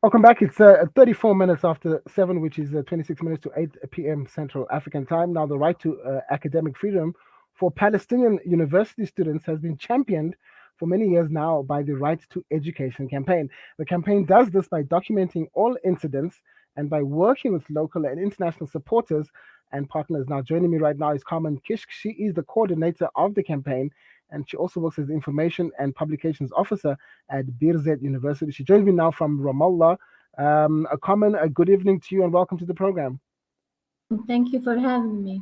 Welcome back. It's 34 minutes after 7, which is 26 minutes to 8 p.m. Central African time. Now, the right to academic freedom for Palestinian university students has been championed for many years now by the Right to Education campaign. The campaign does this by documenting all incidents and by working with local and international supporters and partners. Now, joining me right now is Carmen Kishk. She is the coordinator of the campaign, and she also works as the Information and Publications Officer at Birzeit University. She joins me now from Ramallah. A common a good evening to you and welcome to the program. Thank you for having me.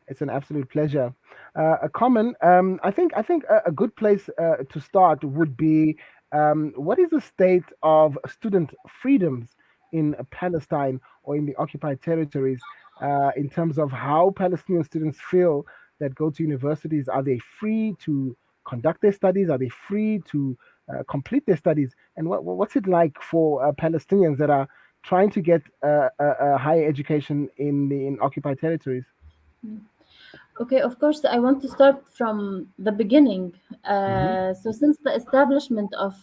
It's an absolute pleasure. A common, I think a good place to start would be what is the state of student freedoms in Palestine or in the occupied territories in terms of how Palestinian students feel that go to universities? Are they free to conduct their studies? Are they free to complete their studies? And what's it like for Palestinians that are trying to get a higher education in occupied territories? Okay, of course, I want to start from the beginning. Hmm. So, since the establishment of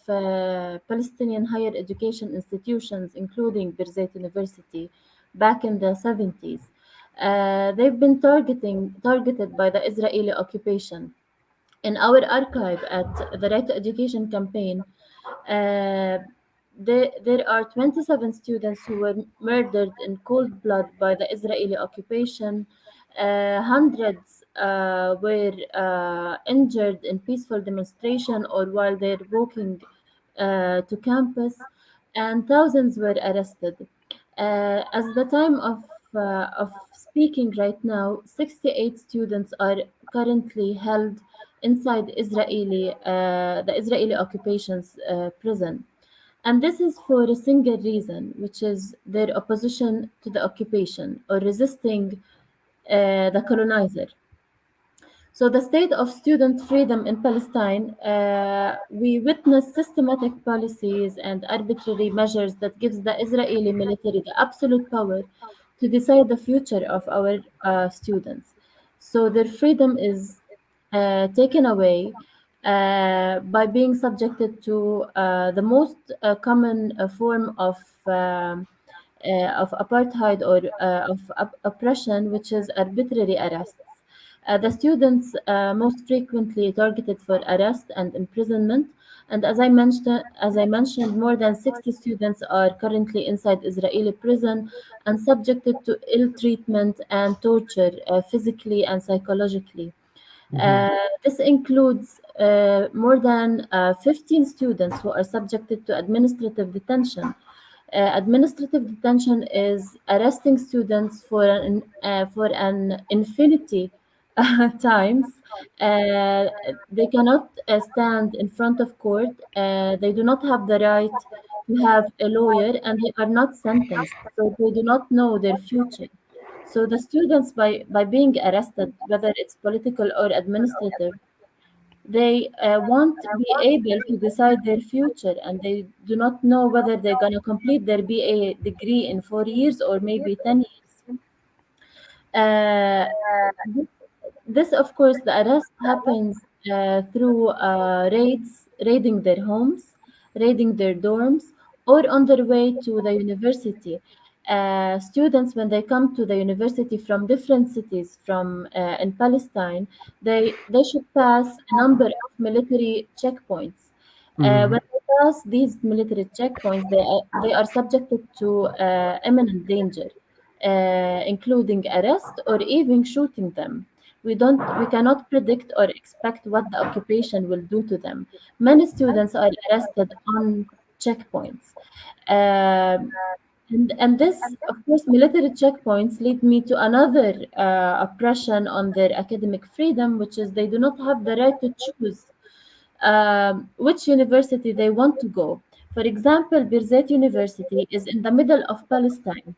Palestinian higher education institutions, including Birzeit University, back in the 70s, they've been targeted by the Israeli occupation. In our archive at the Right to Education campaign, uh, there are 27 students who were murdered in cold blood by the Israeli occupation. Hundreds were injured in peaceful demonstration or while they're walking to campus, and thousands were arrested. As the time of speaking right now, 68 students are currently held inside the Israeli occupation's prison. And this is for a single reason, which is their opposition to the occupation or resisting the colonizer. So, the state of student freedom in Palestine, we witness systematic policies and arbitrary measures that gives the Israeli military the absolute power to decide the future of our students. So, their freedom is taken away by being subjected to the most common form of apartheid or of oppression, which is arbitrary arrests. The students most frequently targeted for arrest and imprisonment. And as I mentioned, more than 60 students are currently inside Israeli prison and subjected to ill treatment and torture, physically and psychologically. Hmm. This includes more than 15 students who are subjected to administrative detention. Administrative detention is arresting students for an infinity times. They cannot stand in front of court. They do not have the right to have a lawyer, and they are not sentenced, so they do not know their future. So the students, by being arrested, whether it's political or administrative, they won't be able to decide their future, and they do not know whether they're going to complete their BA degree in 4 years or maybe 10 years. Uh, this, of course, the arrest happens through raiding their homes, raiding their dorms, or on their way to the university. Students, when they come to the university from different cities from in Palestine, they should pass a number of military checkpoints. Hmm. When they pass these military checkpoints, they are subjected to imminent danger, including arrest or even shooting them. We cannot predict or expect what the occupation will do to them. Many students are arrested on checkpoints. Um, and this, of course, military checkpoints lead me to another oppression on their academic freedom, which is they do not have the right to choose which university they want to go. For example, Birzeit University is in the middle of Palestine,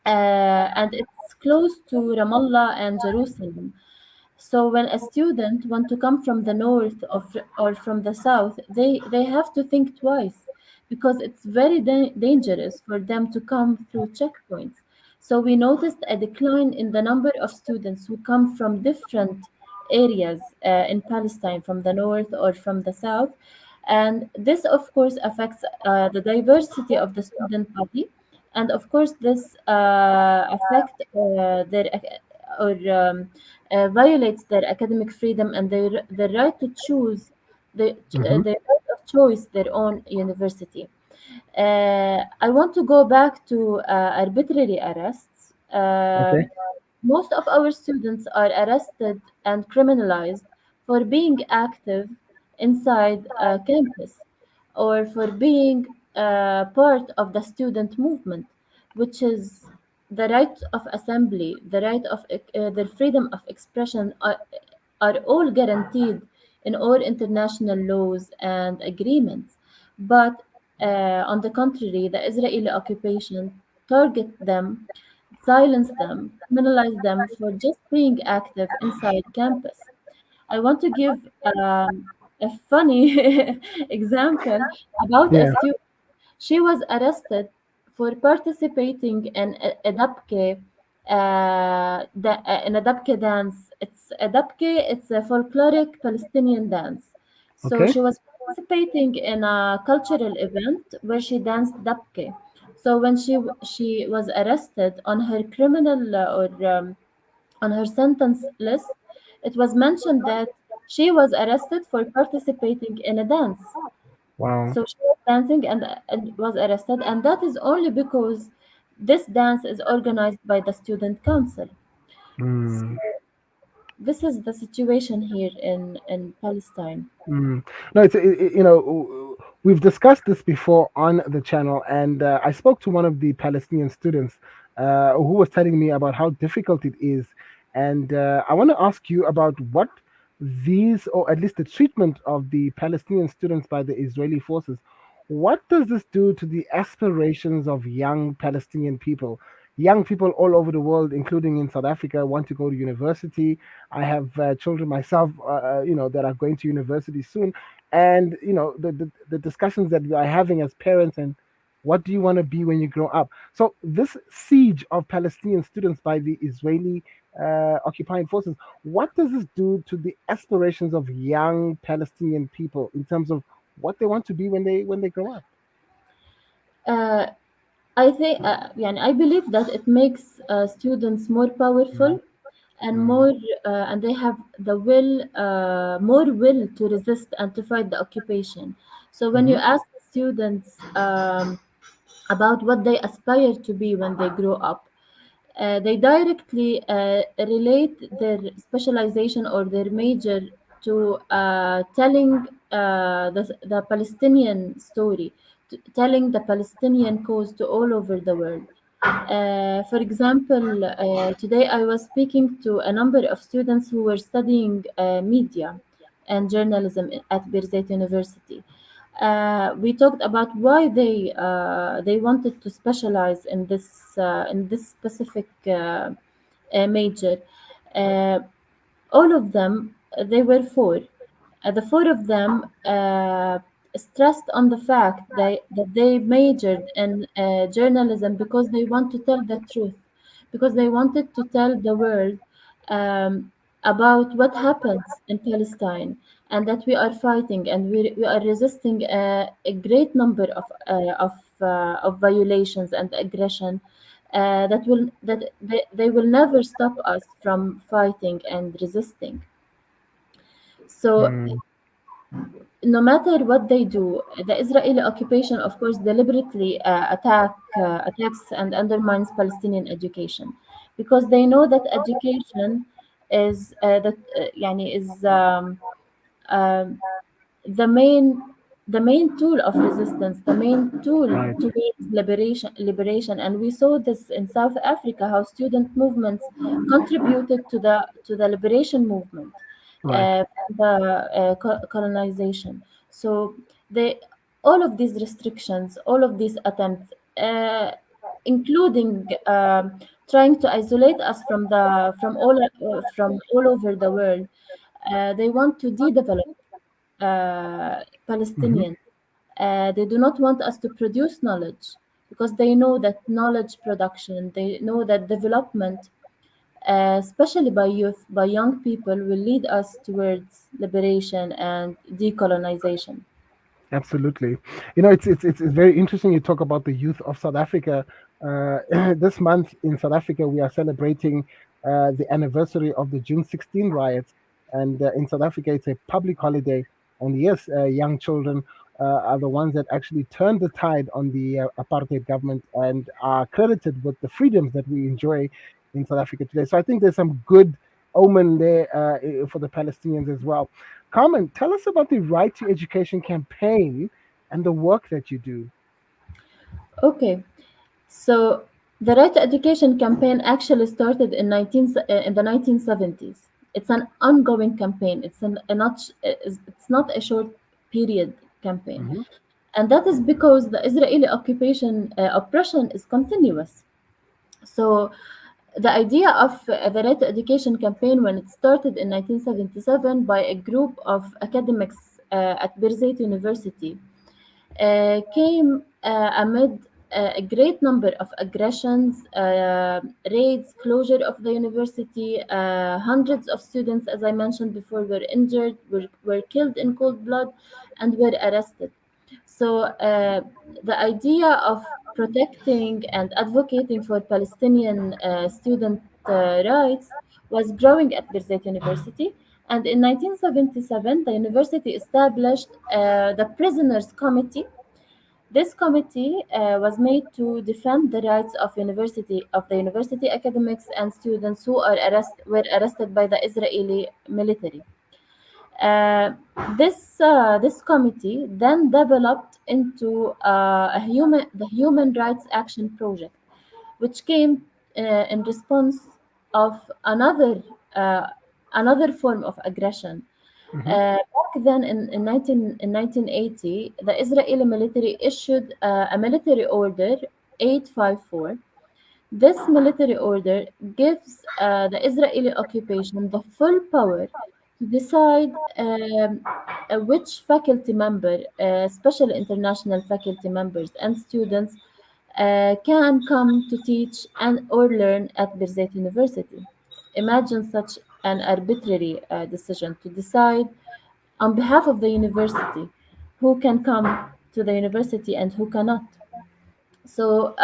and it's close to Ramallah and Jerusalem. So when a student want to come from the north or from the south, they have to think twice because it's very dangerous for them to come through checkpoints. So we noticed a decline in the number of students who come from different areas in Palestine, from the north or from the south, And this, of course, affects the diversity of the student body, and of course, this affect their or violates their academic freedom and their right to choose Hmm. their right of choice their own university. I want to go back to arbitrary arrests. Okay. Most of our students are arrested and criminalized for being active inside a campus or for being part of the student movement, which is the right of assembly, the right of the freedom of expression are all guaranteed in all international laws and agreements. But on the contrary, the Israeli occupation target them, silence them, criminalize them for just being active inside campus. I want to give a funny example about a Yeah. student. She was arrested for participating in a dabke, in a dabke dance. It's a dabke. It's a folkloric Palestinian dance. So Okay. she was participating in a cultural event where she danced dabke. So when she was arrested on her criminal or on her sentence list, it was mentioned that she was arrested for participating in a dance. Wow. So she was dancing and was arrested, and that is only because this dance is organized by the student council. So Mm. this is the situation here in Palestine. Mm. No, you know, we've discussed this before on the channel, and I spoke to one of the Palestinian students who was telling me about how difficult it is, and I want to ask you about what these, or at least the treatment of the Palestinian students by the Israeli forces. What does this do to the aspirations of young Palestinian people? Young people all over the world, including in South Africa, want to go to university. I have children myself, that are going to university soon, and the discussions that we are having as parents, and what do you want to be when you grow up? So this siege of Palestinian students by the Israeli occupying forces, what does this do to the aspirations of young Palestinian people in terms of what they want to be when they grow up? Uh, I think, يعني I believe that it makes students more powerful and Mm, and they have the will, more will to resist and to fight the occupation. So when you mm-hmm, ask students about what they aspire to be when they grow up, they directly relate their specialization or their major to telling the Palestinian story, to telling the Palestinian cause to all over the world. For example, today I was speaking to a number of students who were studying media and journalism at Birzeit University. We talked about why they wanted to specialize in this specific major. Uh, all of them, they were four. The four of them stressed on the fact that they majored in journalism because they want to tell the truth, because they wanted to tell the world um, about what happens in Palestine, and that we are fighting and we are resisting a great number of violations and aggression that they will never stop us from fighting and resisting. So mm, no matter what they do, the Israeli occupation, of course, deliberately attacks and undermines Palestinian education, because they know that education is يعني is um, the main tool of resistance, the main tool right, towards liberation. And we saw this in South Africa, how student movements contributed to the liberation movement, right. from the colonization. So they all of these restrictions, all of these attempts, including trying to isolate us from all over the world, they want to de-develop Mm-hmm, Palestinians. They do not want us to produce knowledge because they know that knowledge production, they know that development, especially by youth, by young people, will lead us towards liberation and decolonization. Absolutely. It's very interesting you talk about the youth of South Africa. This month in South Africa, we are celebrating the anniversary of the June 16 riots. And in South Africa, it's a public holiday. And yes, young children are the ones that actually turned the tide on the apartheid government and are credited with the freedoms that we enjoy in South Africa today. So I think there's some good omen there for the Palestinians as well. Carmen, tell us about the Right to Education campaign and the work that you do. Okay, so the Right to Education campaign actually started in the 1970s. It's an ongoing campaign. It's not a short period campaign, Hmm. and that is because the Israeli occupation oppression is continuous. So the idea of the Right to Education campaign, when it started in 1977 by a group of academics at Birzeit University, came amid a great number of aggressions, raids, closure of the university. Hundreds of students, as I mentioned before, were injured, were killed in cold blood, and were arrested. So the idea of protecting and advocating for Palestinian student rights was growing at Birzeit University. And in 1977, the university established the Prisoners Committee. This committee was made to defend the rights of the university academics and students who were arrested by the Israeli military. Uh, this committee then developed into the Human Rights Action Project, which came in response of uh, another form of aggression. Hmm. Back then, in 1980, the Israeli military issued a military order 854. This military order gives the Israeli occupation the full power to decide which faculty member, especially international faculty members and students, can come to teach and or learn at Birzeit University. Imagine such an arbitrary decision to decide on behalf of the university who can come to the university and who cannot. So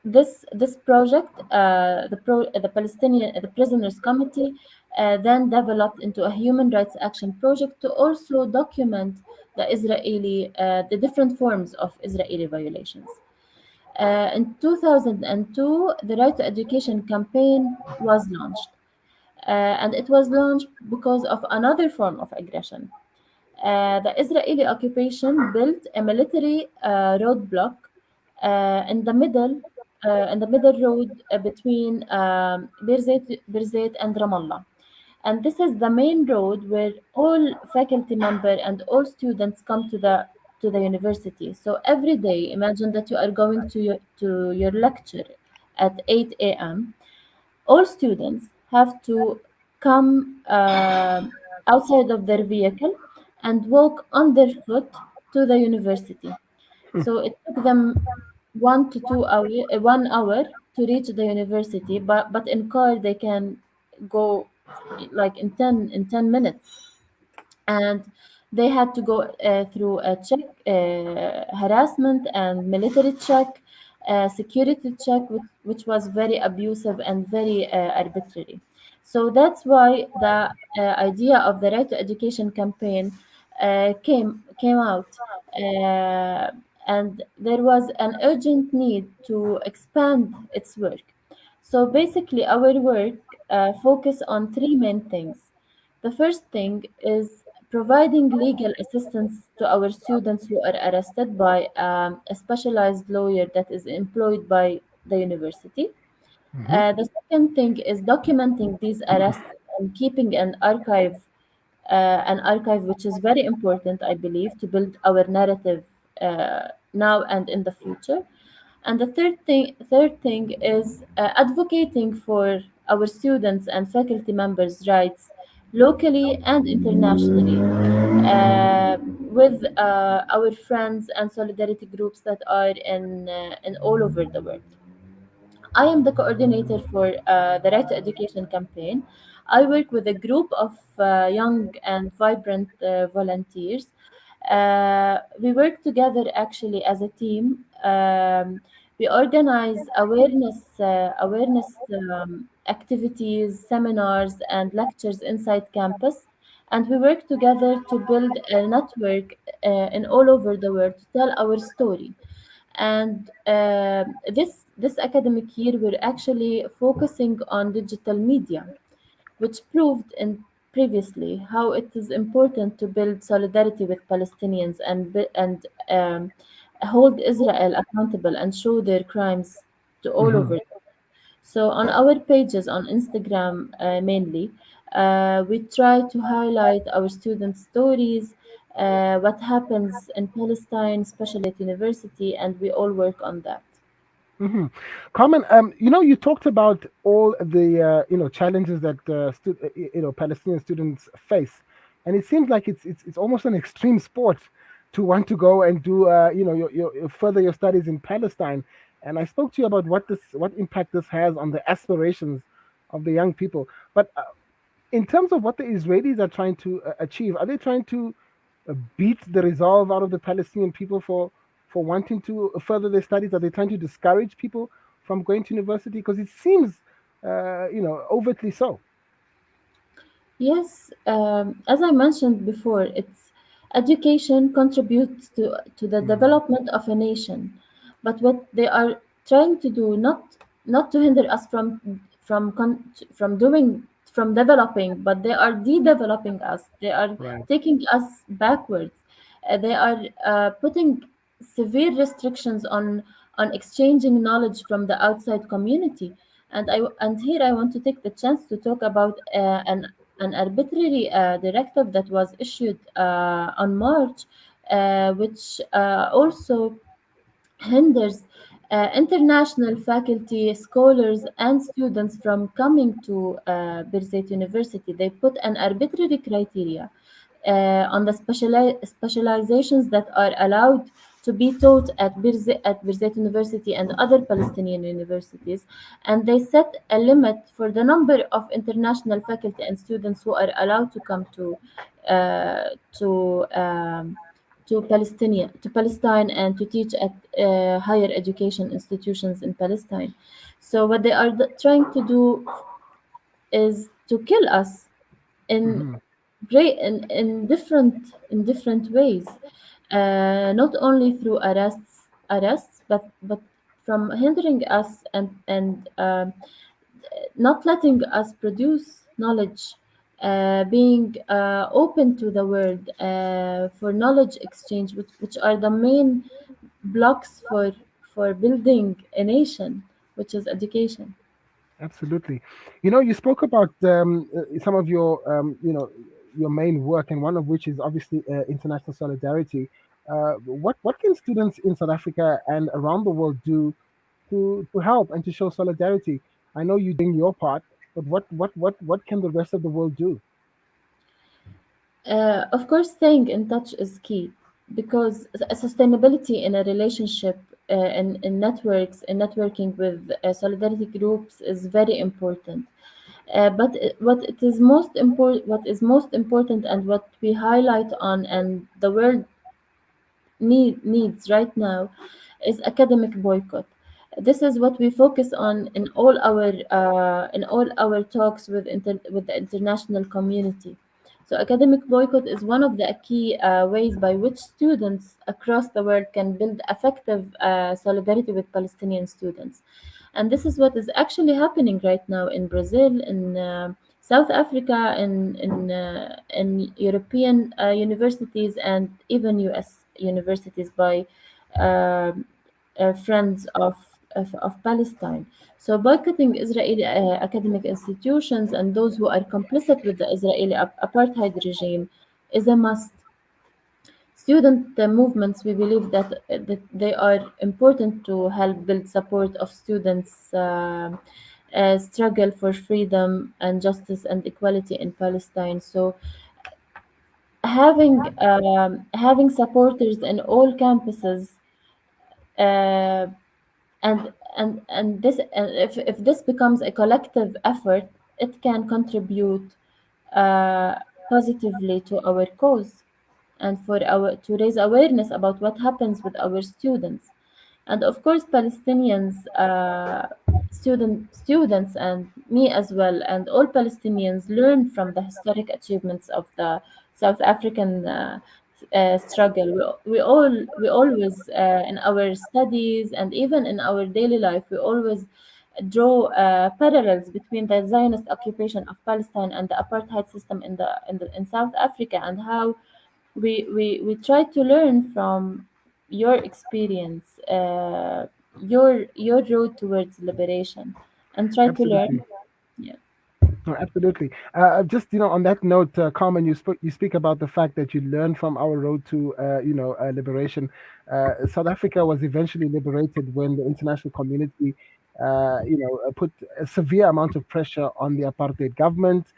this project, the Palestinian the Prisoners Committee, then developed into a human rights action project to also document the different forms of Israeli violations. In 2002, the Right to Education campaign was launched, and it was launched because of another form of aggression. The Israeli occupation built a military roadblock in the middle road between Birzeit and Ramallah. And this is the main road where all faculty member and all students come to the university. So every day, imagine that you are going to your lecture at 8 a.m. All students have to come outside of their vehicle and walk on their foot to the university. So it took them 1 hour to reach the university, but in car they can go like in 10 minutes, and they had to go through a check, harassment and military check, security check, which was very abusive and very arbitrary. So that's why the idea of the Right to Education campaign came out, uh, and there was an urgent need to expand its work. So basically, our work focus on three main things. The first thing is providing legal assistance to our students who are arrested by a specialized lawyer that is employed by the university. Hmm. The second thing is documenting these arrests and keeping an archive which is very important, I believe, to build our narrative now and in the future. And the third thing is advocating for our students and faculty members' rights locally and internationally with our friends and solidarity groups that are in all over the world. I am the coordinator for the Right to Education campaign. I work with a group of young and vibrant volunteers. We work together actually as a team. We organize awareness activities, seminars, and lectures inside campus, and we work together to build a network in all over the world to tell our story. And this academic year, we're actually focusing on digital media, which proved in previously how it is important to build solidarity with Palestinians and hold Israel accountable and show their crimes to all over. Hmm. So on our pages on Instagram mainly, we try to highlight our students' stories, what happens in Palestine, especially at university, and we all work on that. Hmm. Carmen, you talked about all the challenges that Palestinian students face, and it seems like it's almost an extreme sport to want to go and do further your studies in Palestine. And I spoke to you about what impact this has on the aspirations of the young people. But in terms of what the Israelis are trying to achieve, are they trying to beat the resolve out of the Palestinian people for wanting to further their studies? Are they trying to discourage people from going to university? Because it seems, overtly so. Yes, as I mentioned before, it's education contributes to the Mm, development of a nation, but what they are trying to do, not to hinder us from doing from developing, but they are de-developing us. They are right. taking us backwards. They are putting severe restrictions on exchanging knowledge from the outside community. And here I want to take the chance to talk about an arbitrary directive that was issued on March, which also hinders international faculty, scholars, and students from coming to Birzeit University. They put an arbitrary criteria on the specializations that are allowed to be taught at Birzeit University and other Palestinian universities, and they set a limit for the number of international faculty and students who are allowed to come uh, to um, to Palestine and to teach at higher education institutions in Palestine. So what they are trying to do is to kill us in Hmm. in different ways, not only through arrests, but from hindering us and not letting us produce knowledge, being open to the world for knowledge exchange, which are the main blocks for building a nation, which is education. Absolutely. You spoke about some of your main work, and one of which is obviously international solidarity. What can students in South Africa and around the world do to help and to show solidarity? I know you're doing your part, but what can the rest of the world do? Of course, staying in touch is key because sustainability in a relationship, in networks, in networking with solidarity groups is very important. What it is most important, what is most important, and what we highlight on, and the world needs right now, is academic boycott. This is what we focus on in all our talks with the international community. So academic boycott is one of the key ways by which students across the world can build effective solidarity with Palestinian students. And this is what is actually happening right now in Brazil, in South Africa, in European universities, and even US universities by um friends of Palestine. So boycotting Israeli academic institutions and those who are complicit with the Israeli apartheid regime is a must. Student movements, we believe that they are important to help build support of students' struggle for freedom and justice and equality in Palestine. So having supporters in all campuses, uh, and this and if this becomes a collective effort, it can contribute uh, positively to our cause. and for our to raise awareness about what happens with our students. And of course, Palestinians, students, and me as well, and all Palestinians learn from the historic achievements of the South African struggle. We always, in our studies and even in our daily life, we always draw parallels between the Zionist occupation of Palestine and the apartheid system in South Africa, and how we try to learn from your experience, your road towards liberation, and try to learn. Absolutely. Yeah. No, absolutely. Just on that note, Carmen, you speak about the fact that you learn from our road to liberation. South Africa was eventually liberated when the international community put a severe amount of pressure on the apartheid government.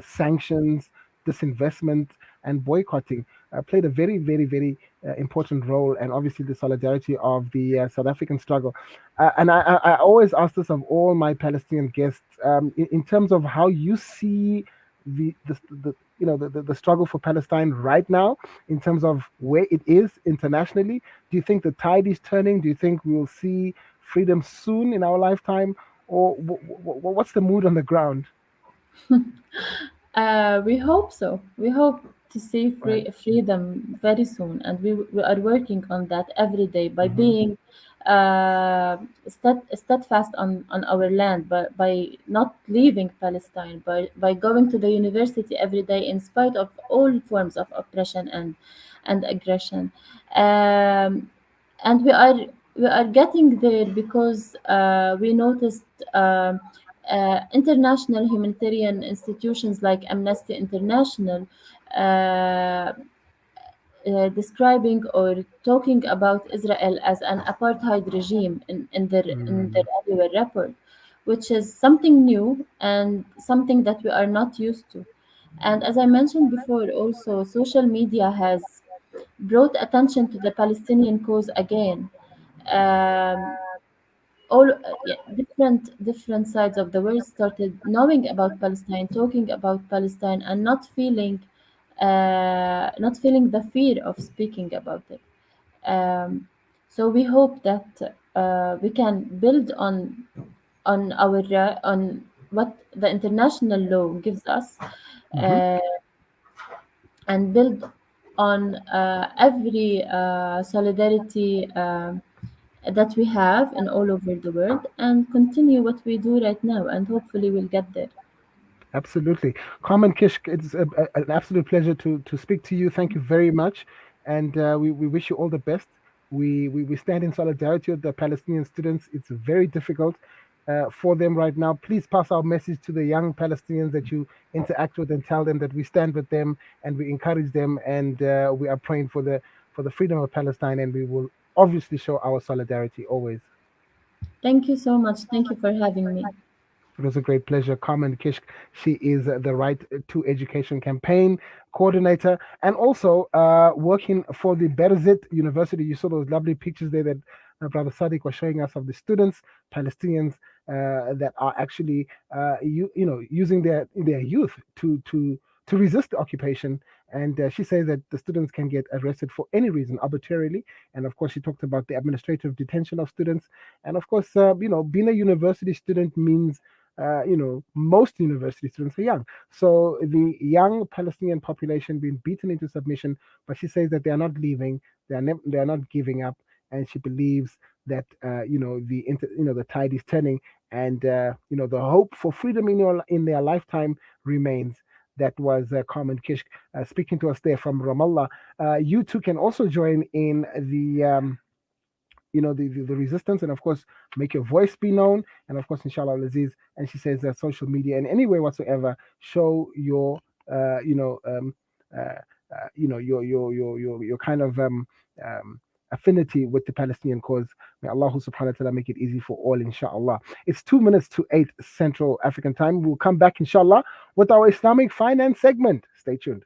Sanctions, disinvestment, and boycotting played a very, very, very important role, and obviously the solidarity of the South African struggle. And I always ask this of all my Palestinian guests, in terms of how you see the struggle for Palestine right now, in terms of where it is internationally. Do you think the tide is turning? Do you think we will see freedom soon in our lifetime, or what's the mood on the ground? We hope so. We hope to see Right. freedom very soon, and we are working on that every day by Hmm. being steadfast on our land, by not leaving Palestine, by going to the university every day in spite of all forms of oppression and aggression. Um, and we are getting there because we noticed international humanitarian institutions like Amnesty International uh, describing or talking about Israel as an apartheid regime in their Mm. annual report, which is something new and something that we are not used to. And as I mentioned before, also social media has brought attention to the Palestinian cause again. Um, all yeah, different sides of the world started knowing about Palestine, talking about Palestine, and not feeling the fear of speaking about it. Um, so we hope that we can build on what the international law gives us, Hmm. uh, and build on every solidarity that we have in all over the world, and continue what we do right now, and hopefully we'll get there. Absolutely. Carmen Kishk, it's an absolute pleasure to speak to you. Thank you very much. And we wish you all the best. We stand in solidarity with the Palestinian students. It's very difficult for them right now. Please pass our message to the young Palestinians that you interact with, and tell them that we stand with them and we encourage them, and we are praying for the freedom of Palestine, and we will obviously show our solidarity always. Thank you so much. Thank you for having me. It was a great pleasure. Carmen Kishk, she is the Right to Education campaign coordinator, and also working for the Birzeit University. You saw those lovely pictures there that Brother Sadiq was showing us of the students, Palestinians, that are actually using their youth to resist the occupation. And she says that the students can get arrested for any reason arbitrarily. And of course, she talked about the administrative detention of students. And of course, being a university student means most university students are young. So the young Palestinian population being beaten into submission, but she says that they are not leaving, they are not giving up, and she believes that the tide is turning, and the hope for freedom in their lifetime remains. That was Carmen Kishk speaking to us there from Ramallah. You too can also join in the resistance, and of course make your voice be known, and of course inshallah Aziz. And she says that social media in any way whatsoever show your uh, you know um, uh, your kind of um, affinity with the Palestinian cause. May Allah subhanahu wa ta'ala make it easy for all, inshallah. It's 2 minutes to 8 Central African time. We'll come back inshallah with our Islamic finance segment. Stay tuned.